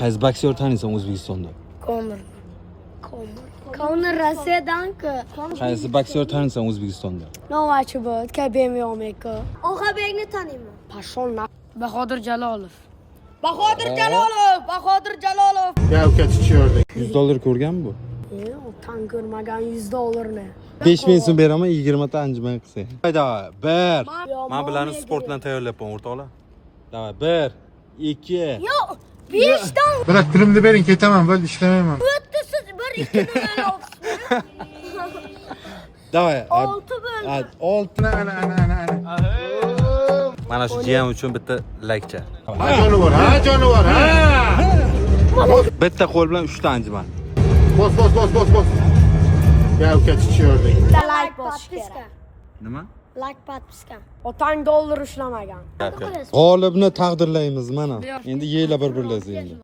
Qaysi boksyor taniysan O'zbekistonda? Conor Rossiyadan-ku. Qaysi boksyor taniysan O'zbekistonda? Novachibod, Kabemyomeko. Oxabekni taniyman. Pashon. Bahodir Jalolov. Yavka chiqiyording. $100 ko'rganmi bu? Tan ko'rmagan $100 5000 so'm beraman, 20 ta anjuman qilsang. Hayda, 1. Men bularni sport bilan tayyorlayapman, o'rtoqlar. Davay, 1, 2. Yo'q, 5 dan Bırak pulumni bering, ketaman, bo'ldi, ishlamayman. o'tdi siz 1-2 dan olibsiz. Davay. 6 bo'ldi. 6. Ana. Mana shu jiyam uchun bitta like-cha. Ha jonivor, ha. Bitta qo'l bilan 3 ta anjuman. Bos. Yavka chiqiyording. Like bosish kerak. Nima? Like podpiska. Otang dollar ushlamagan. G'olibni taqdirlaymiz mana. Endi yeylar bir-birlariga endi.